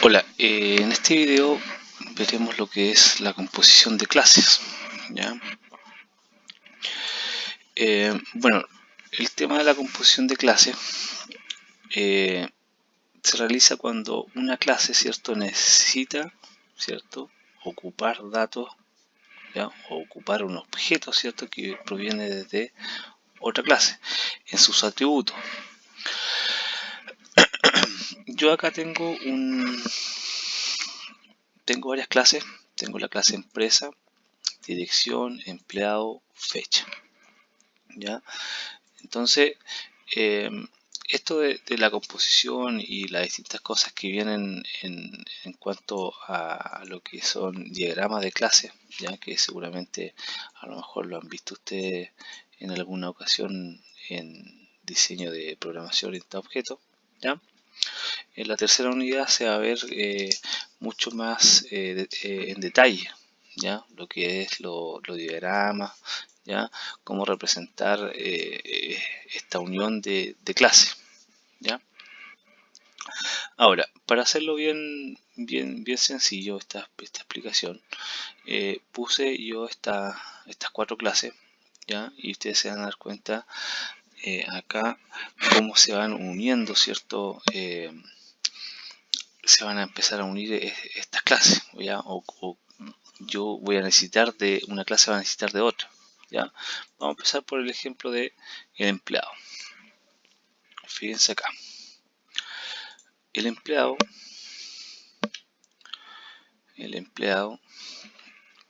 Hola, en este video veremos lo que es la composición de clases, ¿ya? Bueno, el tema de la composición de clases se realiza cuando una clase, ¿cierto?, necesita, ¿cierto?, ocupar datos, ¿ya?, o ocupar un objeto, ¿cierto?, que proviene desde otra clase en sus atributos. Yo acá tengo varias clases. Tengo la clase empresa, dirección, empleado, fecha, ¿ya? Entonces, esto de la composición y las distintas cosas que vienen en cuanto a lo que son diagramas de clase, ya que seguramente a lo mejor lo han visto ustedes en alguna ocasión en diseño de programación orientada a objetos, ¿ya? En la tercera unidad se va a ver mucho más en detalle, ¿ya?, lo que es los diagramas, ¿ya?, cómo representar esta unión de clase, ¿ya? Ahora, para hacerlo bien sencillo esta explicación, puse yo estas cuatro clases, ¿ya? Y ustedes se van a dar cuenta acá cómo se van uniendo, ¿cierto? Se van a empezar a unir estas clases, ¿ya? O yo voy a necesitar de una clase, va a necesitar de otra, ¿ya? Vamos a empezar por el ejemplo de el empleado. Fíjense acá. El empleado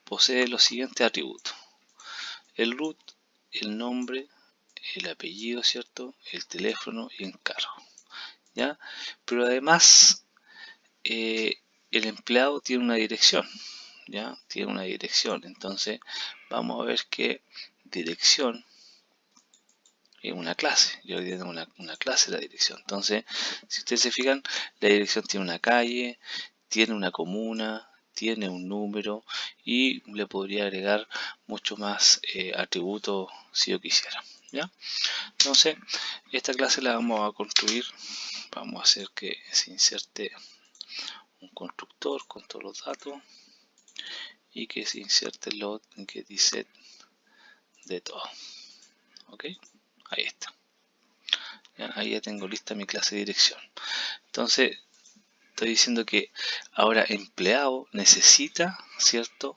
posee los siguientes atributos: el root, el nombre, el apellido, ¿cierto?, el teléfono y encargo, ¿ya? Pero además el empleado tiene una dirección, ¿ya? Tiene una dirección. Entonces vamos a ver que dirección es una clase. Yo tengo una clase de la dirección. Entonces, si ustedes se fijan, la dirección tiene una calle, tiene una comuna, tiene un número y le podría agregar mucho más atributos si yo quisiera, ¿ya? Entonces, esta clase la vamos a construir. Vamos a hacer que se inserte un constructor con todos los datos y que se inserte el load get y set de todo. Ok, ahí está. ¿Ya? Ahí ya tengo lista mi clase de dirección. Entonces estoy diciendo que ahora empleado necesita, ¿cierto?,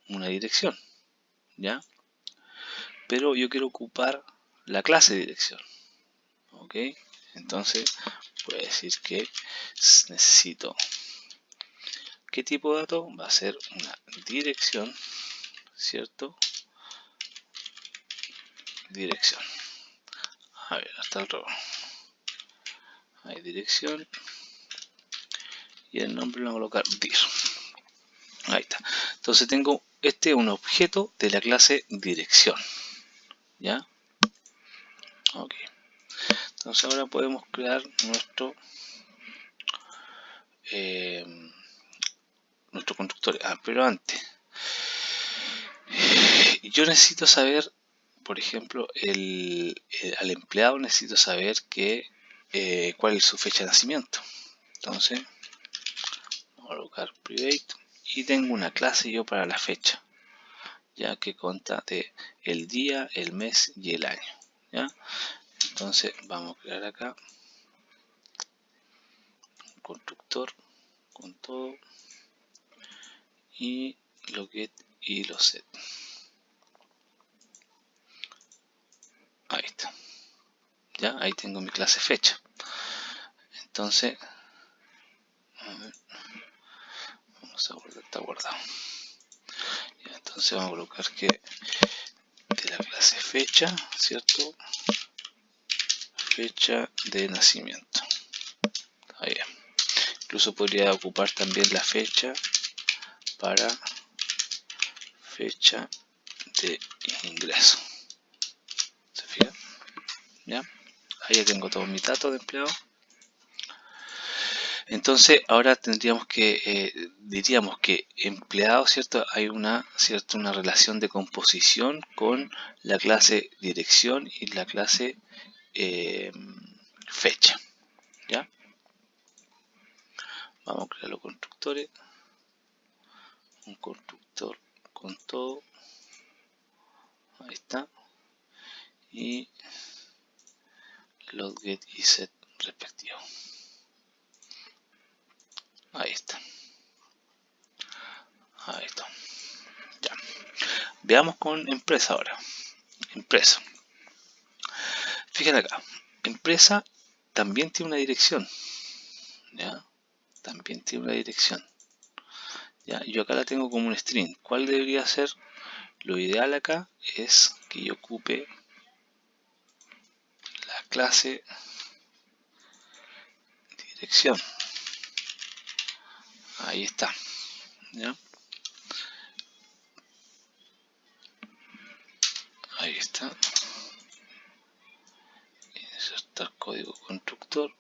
una dirección, ¿ya? Pero yo quiero ocupar la clase de dirección. Ok, entonces voy a decir que necesito, ¿qué tipo de dato? Va a ser una dirección, ¿cierto? Dirección. A ver, hasta el robo. Hay dirección. Y el nombre lo vamos a colocar dir. Ahí está. Entonces tengo un objeto de la clase dirección, ¿ya? Ok. Entonces ahora podemos crear nuestro constructor. Pero antes, yo necesito saber, por ejemplo, al empleado necesito saber cuál es su fecha de nacimiento. Entonces vamos a colocar private y tengo una clase yo para la fecha, ya que consta de el día, el mes y el año, ¿ya? Entonces vamos a crear acá un constructor con todo y lo get y lo set. Ahí está, ya, ahí tengo mi clase fecha. Entonces a ver, vamos a guardar, está guardado. Ya, entonces vamos a colocar que de la clase fecha, ¿cierto?, fecha de nacimiento. Ahí. Incluso podría ocupar también la fecha para fecha de ingreso. ¿Se fijan? ¿Ya? Ahí ya tengo todos mis datos de empleado. Entonces ahora tendríamos que, diríamos que empleado, ¿cierto?, hay una relación de composición con la clase dirección y la clase fecha, ¿ya? Vamos a para los constructores, un constructor con todo, ahí está, y load, get y set respectivo. Ahí está. Ahí está. Ya. Veamos con empresa ahora. Empresa. Fíjate acá. Empresa también tiene una dirección. ¿Ya? También tiene una dirección. ¿Ya? Yo acá la tengo como un string. ¿Cuál debería ser? Lo ideal acá es que yo ocupe la clase dirección. Ahí está. ¿Ya? Ahí está. Insertar código constructor.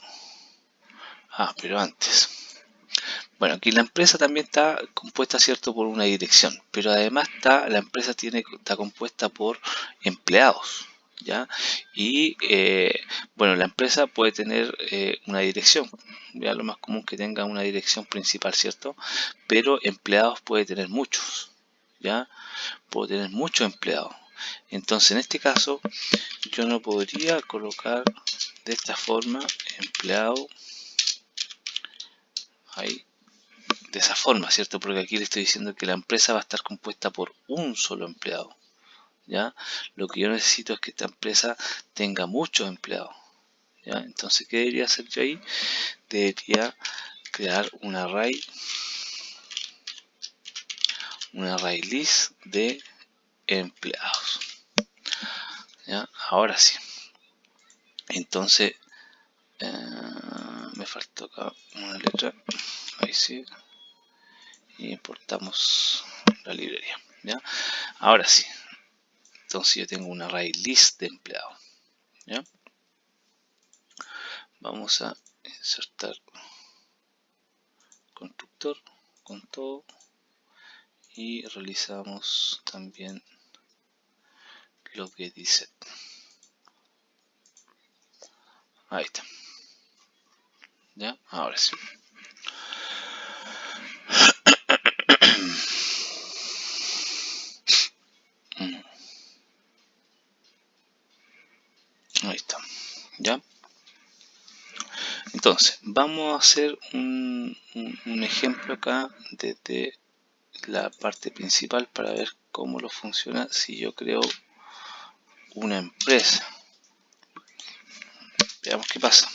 Pero antes. Bueno, aquí la empresa también está compuesta, ¿cierto?, por una dirección, pero además la empresa está compuesta por empleados, ¿ya? Y bueno, la empresa puede tener una dirección, ya lo más común que tenga una dirección principal, ¿cierto? Pero empleados puede tener muchos, ¿ya? Puede tener muchos empleados. Entonces, en este caso, yo no podría colocar de esta forma empleado ahí. De esa forma, ¿cierto? Porque aquí le estoy diciendo que la empresa va a estar compuesta por un solo empleado, ¿ya? Lo que yo necesito es que esta empresa tenga muchos empleados, ¿ya? Entonces, ¿qué debería hacer yo ahí? Debería crear un array list de empleados, ¿ya? Ahora sí. Entonces, me faltó acá una letra, ahí sí. Y importamos la librería, ¿ya? Ahora sí. Entonces yo tengo un array list de empleados, ¿ya? Vamos a insertar constructor con todo y realizamos también load, get y set. Ahí está. ¿Ya? Ahora sí. Ahí está. ¿Ya? Entonces, vamos a hacer un ejemplo acá desde la parte principal para ver cómo lo funciona si yo creo una empresa. Veamos qué pasa.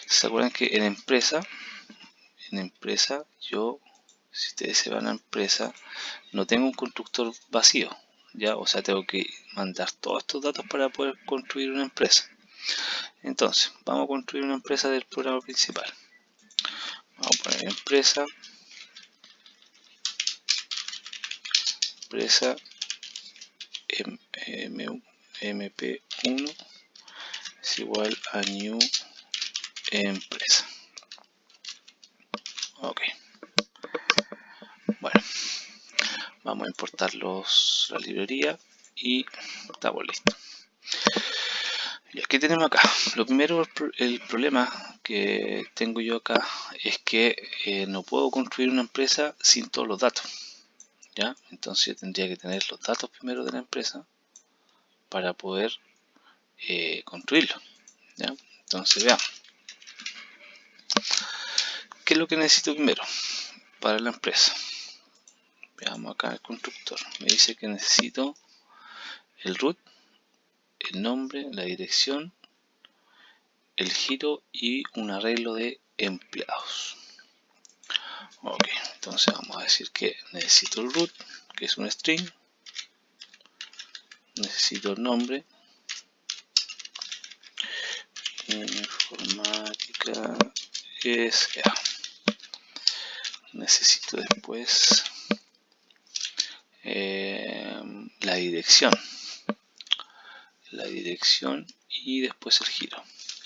¿Se acuerdan que en empresa yo, si ustedes se van a empresa, no tengo un constructor vacío, ya, o sea, tengo que mandar todos estos datos para poder construir una empresa. Entonces, vamos a construir una empresa del programa principal. Vamos a poner empresa mp1 es igual a new empresa. Ok. Bueno, vamos a importar la librería y estamos listos. Y aquí tenemos acá. Lo primero, el problema que tengo yo acá es que no puedo construir una empresa sin todos los datos, ¿ya? Entonces yo tendría que tener los datos primero de la empresa para poder construirlo, ¿ya? Entonces veamos. ¿Qué es lo que necesito primero para la empresa? Veamos acá el constructor. Me dice que necesito el root, el nombre, la dirección, el giro y un arreglo de empleados. Ok, entonces vamos a decir que necesito el root, que es un string, necesito el nombre, informática SA, necesito después la dirección y después el giro.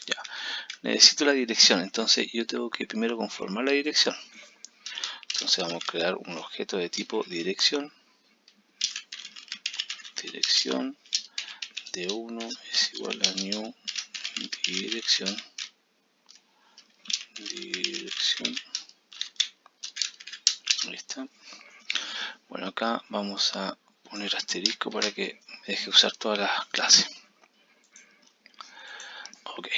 Ya, necesito la dirección, entonces yo tengo que primero conformar la dirección. Entonces vamos a crear un objeto de tipo dirección de 1 es igual a new dirección acá vamos a poner asterisco para que me deje usar todas las clases. Ok.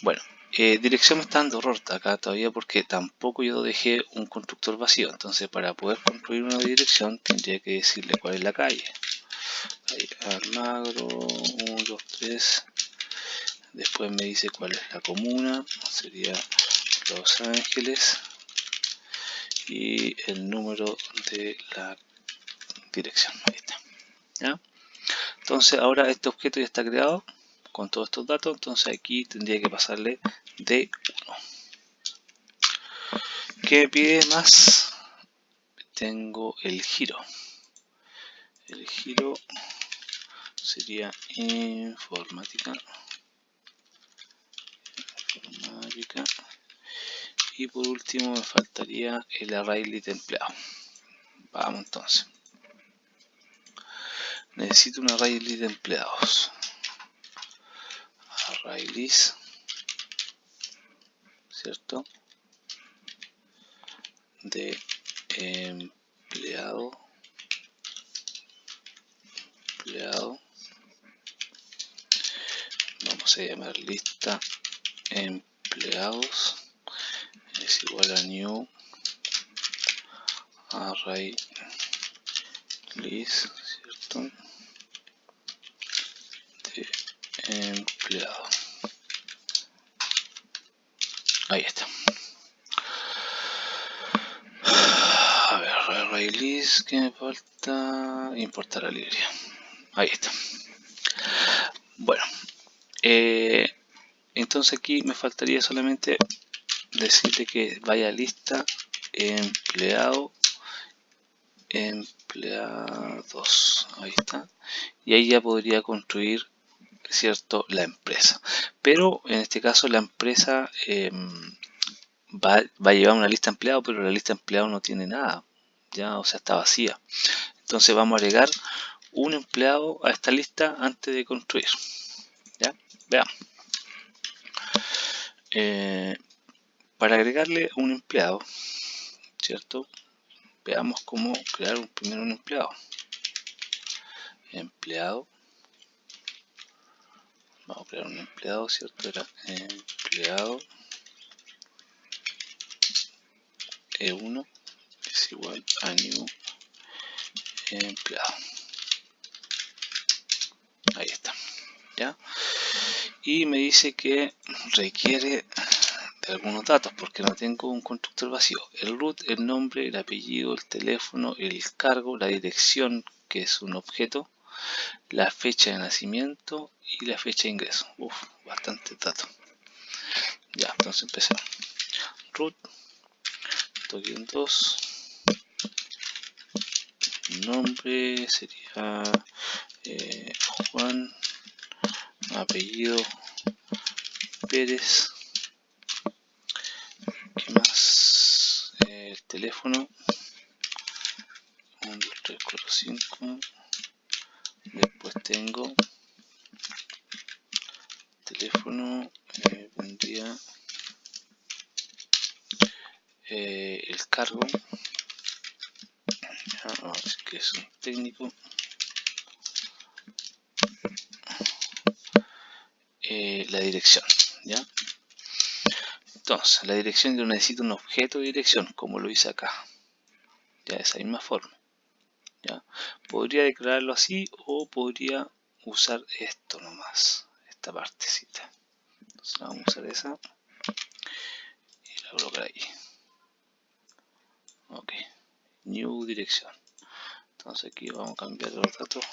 Bueno, dirección me está dando error acá todavía porque tampoco yo dejé un constructor vacío. Entonces, para poder construir una dirección tendría que decirle cuál es la calle. Almagro 1, 2, 3. Después me dice cuál es la comuna, sería Los Ángeles, y el número de la dirección. Ahí está. ¿Ya? Entonces ahora este objeto ya está creado con todos estos datos, entonces aquí tendría que pasarle D1. ¿Qué me pide más? Tengo el giro. El giro sería informática. Y por último me faltaría el array list empleado. Vamos entonces. Necesito un array list de empleados. Array list, ¿cierto? De empleado. Vamos a llamar lista empleados. Es igual a new array list, ¿cierto? De empleado. Ahí está. A ver, array list, ¿qué me falta? Importar la librería. Ahí está. Bueno, entonces aquí me faltaría solamente decirle que vaya a lista empleados. Ahí está. Y ahí ya podría construir, ¿cierto?, la empresa. Pero en este caso la empresa va a llevar una lista de empleados, pero la lista de empleados no tiene nada, ya, o sea, está vacía. Entonces vamos a agregar un empleado a esta lista antes de construir. ¿Ya? Veamos. Para agregarle un empleado, ¿cierto? Veamos cómo crear primero un empleado. Empleado. Vamos a crear un empleado, ¿cierto? Era empleado E1 es igual a new empleado. Ahí está. ¿Ya? Y me dice que requiere de algunos datos porque no tengo un constructor vacío. El root, el nombre, el apellido, el teléfono, el cargo, la dirección, que es un objeto, la fecha de nacimiento y la fecha de ingreso. Uf, bastante datos. Ya, entonces empezamos. Root, token 2. Nombre sería Juan, apellido Pérez. ¿Qué más? El teléfono 1, 2, 3, 4, 5. Después tengo teléfono, vendría el cargo, que es un técnico, la dirección, ¿ya? Entonces, la dirección yo necesito un objeto de dirección, como lo hice acá, ya de esa misma forma, ¿ya? Podría declararlo así o podría usar esto nomás, esta partecita. Entonces vamos a usar esa y la colocar ahí. Ok, new dirección. Entonces aquí vamos a cambiar los datos.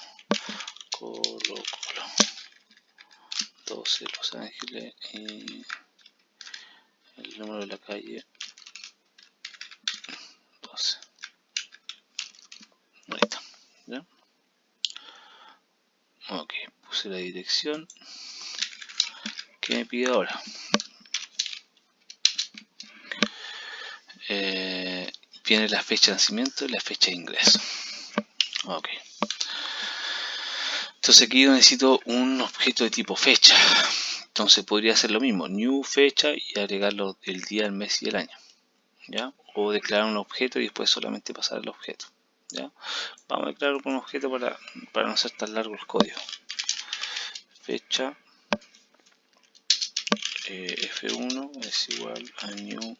Colo 12 Los Ángeles y el número de la calle 12. Ahí está, ¿ya? Ok, puse la dirección. ¿Qué me pide ahora? Viene la fecha de nacimiento y la fecha de ingreso. Ok. Entonces aquí yo necesito un objeto de tipo fecha. Entonces podría hacer lo mismo, new fecha y agregarlo el día, el mes y el año, ¿ya? O declarar un objeto y después solamente pasar el objeto, ¿ya? Vamos a crear un objeto para no ser tan largo el código. Fecha F1 es igual a new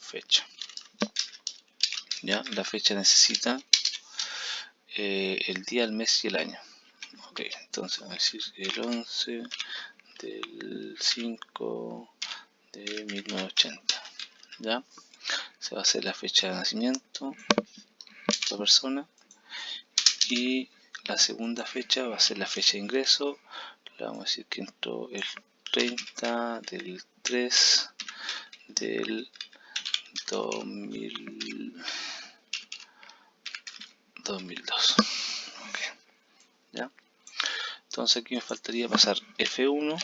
fecha. ¿Ya? La fecha necesita el día, el mes y el año. Ok, entonces vamos a decir el 11 del 5 de 1980. ¿Ya? Se va a hacer la fecha de nacimiento de la persona, y la segunda fecha va a ser la fecha de ingreso. Le vamos a decir que entró el 30 del 3 del 2002. Okay. ¿Ya? Entonces aquí me faltaría pasar F1,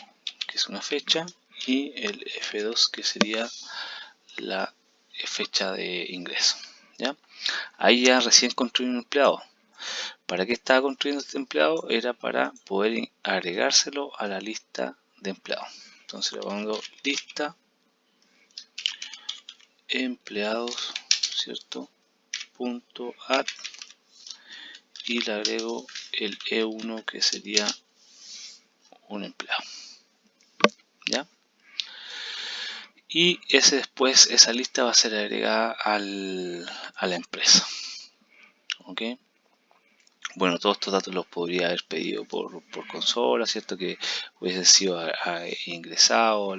que es una fecha, y el F2, que sería la fecha de ingreso. ¿Ya? Ahí ya recién construí un empleado. ¿Para qué estaba construyendo este empleado? Era para poder agregárselo a la lista de empleados. Entonces le pongo lista empleados, ¿cierto? Punto add, y le agrego el E1, que sería un empleado. ¿Ya? Y esa lista va a ser agregada a la empresa. ¿Ok? Bueno, todos estos datos los podría haber pedido por consola, ¿cierto? Que hubiese sido ingresado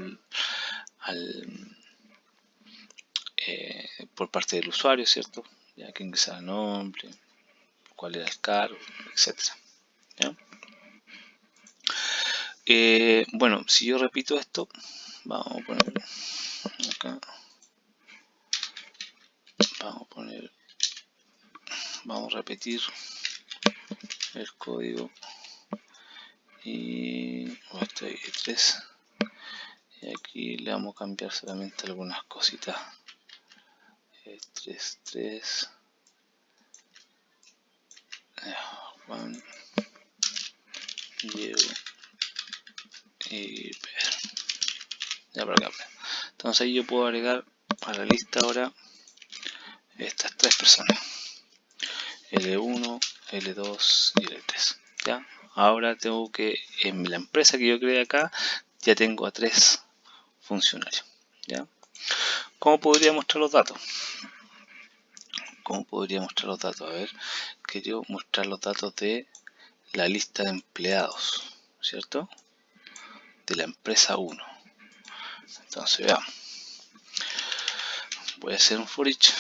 por parte del usuario, ¿cierto? Ya que ingresaba el nombre, cuál era el cargo, etcétera. ¿Ya? Bueno, si yo repito esto, vamos a poner acá, vamos a repetir el código, y esto es 3, y aquí le vamos a cambiar solamente algunas cositas. 3 Juan, Diego y Pedro. Ya para acá. Entonces ahí yo puedo agregar a la lista ahora estas 3 personas: L1, L2 y L3. ¿Ya? Ahora tengo que, en la empresa que yo creé acá, ya tengo a 3 funcionarios. ¿Ya? ¿Cómo podría mostrar los datos? A ver, quiero mostrar los datos de la lista de empleados, ¿cierto? De la empresa 1. Entonces veamos. Voy a hacer un for each.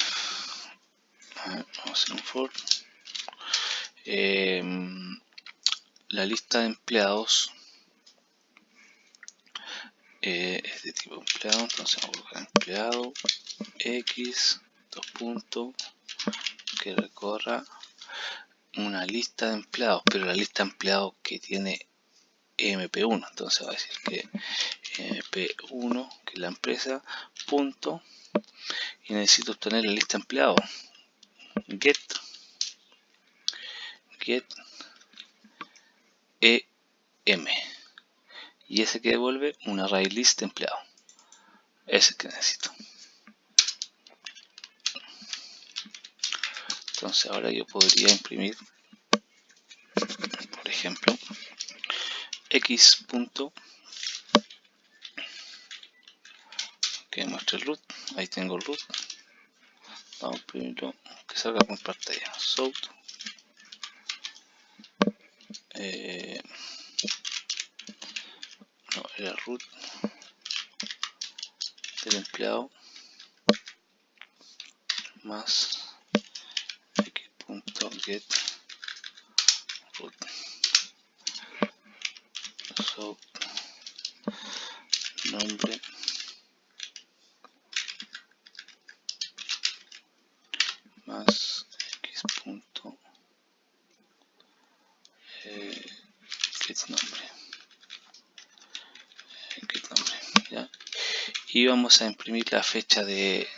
Vamos a hacer un for. La lista de empleados es de tipo empleado, entonces vamos a colocar empleado x, 2 puntos, que recorra una lista de empleados, pero la lista de empleados que tiene MP1, entonces va a decir que MP1, que es la empresa, punto, y necesito obtener la lista de empleados, get em, y ese que devuelve un array list de empleados. Ese es el que necesito. Entonces ahora yo podría imprimir, por ejemplo, x punto, que muestre el root. Ahí tengo el root. Vamos a imprimirlo, que salga con pantalla. South no, era root del empleado más x.get root south nombre más x.get nombre, ¿ya? Y vamos a imprimir la fecha de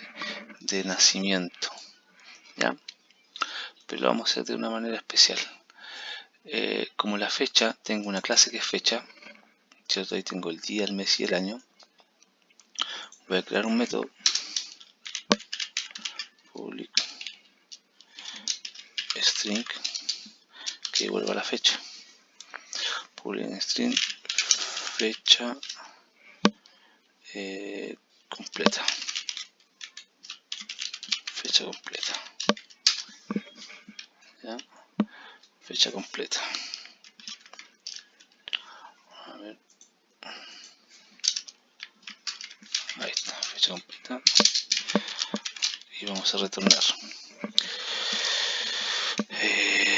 nacimiento, ¿ya? Pero lo vamos a hacer de una manera especial. Como la fecha, tengo una clase que es fecha, ¿cierto? Ahí tengo el día, el mes y el año. Voy a crear un método public string que vuelva a la fecha. Boolean string fecha completa. Fecha completa. ¿Ya? Fecha completa. A ver. Ahí está, fecha completa. Y vamos a retornar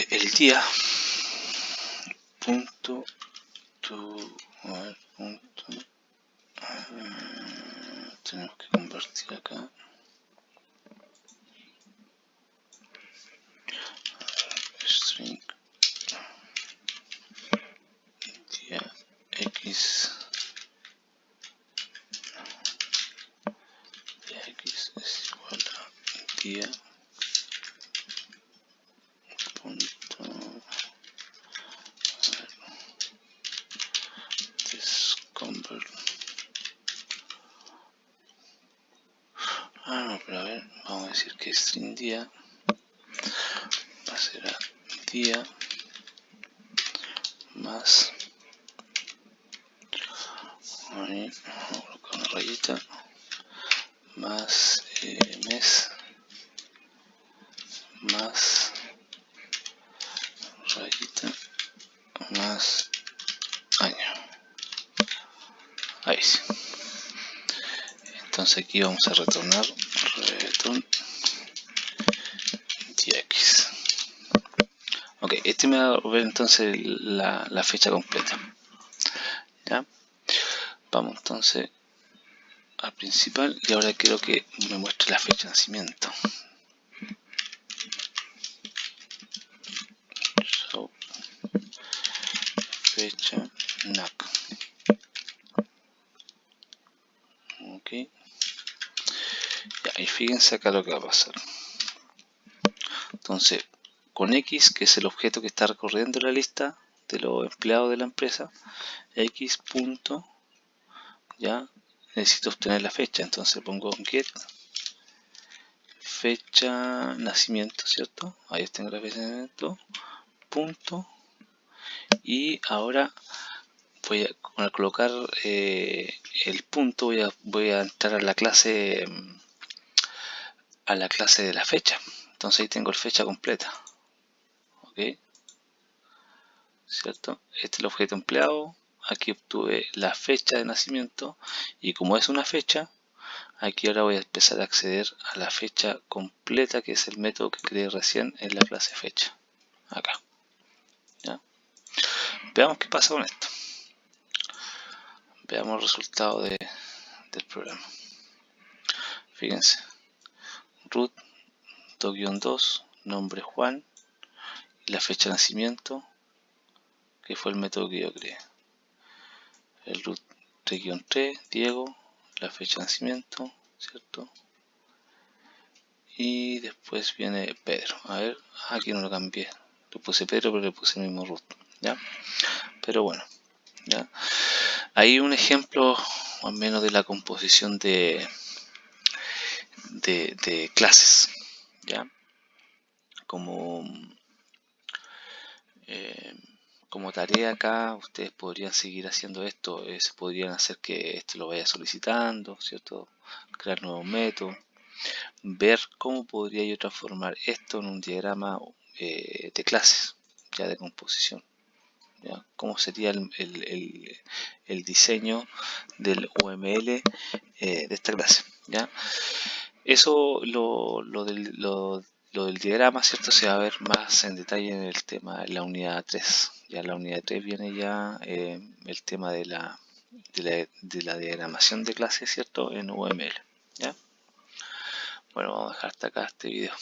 el día punto tenemos que convertir acá string día x es igual a día punto desconvert. No, pero a ver, vamos a decir que string día va a ser a día más, ahí, vamos a colocar una rayita, más mes, más rayita, más año. Ahí sí. Entonces aquí vamos a retornar return dx. Ok, este me va a ver entonces la fecha completa. ¿Ya? Vamos entonces al principal y ahora quiero que me muestre la fecha de nacimiento. So, fecha NAC. Ok. Ya, y fíjense acá lo que va a pasar. Entonces, con X, que es el objeto que está recorriendo la lista de los empleados de la empresa, X punto, ya necesito obtener la fecha, entonces pongo get fecha nacimiento, ¿cierto? Ahí tengo la fecha de nacimiento, punto, y ahora voy a colocar el punto, voy a entrar a la clase de la fecha. Entonces ahí tengo la fecha completa. Ok, ¿cierto? Este es el objeto empleado. Aquí obtuve la fecha de nacimiento y como es una fecha, aquí ahora voy a empezar a acceder a la fecha completa, que es el método que creé recién en la clase fecha. Acá. ¿Ya? Veamos qué pasa con esto. Veamos el resultado del programa. Fíjense. Root 2-2, nombre Juan, y la fecha de nacimiento, que fue el método que yo creé. El root 3-3, Diego, la fecha de nacimiento, ¿cierto? Y después viene Pedro. A ver, aquí no lo cambié. Le puse Pedro, pero le puse el mismo root, ¿ya? Pero bueno, ¿ya? Hay un ejemplo, al menos, de la composición de clases, ¿ya? Como tarea acá, ustedes podrían seguir haciendo esto, se podrían hacer que esto lo vaya solicitando, ¿cierto? Crear nuevos métodos, ver cómo podría yo transformar esto en un diagrama de clases, ya de composición, ¿ya? Cómo sería el diseño del UML de esta clase, ¿ya? Eso, lo del diagrama, ¿cierto? Se va a ver más en detalle en el tema de la unidad 3. Ya en la unidad 3 viene ya el tema de la diagramación de clases, ¿cierto? En UML, ¿ya? Bueno, vamos a dejar hasta acá este video.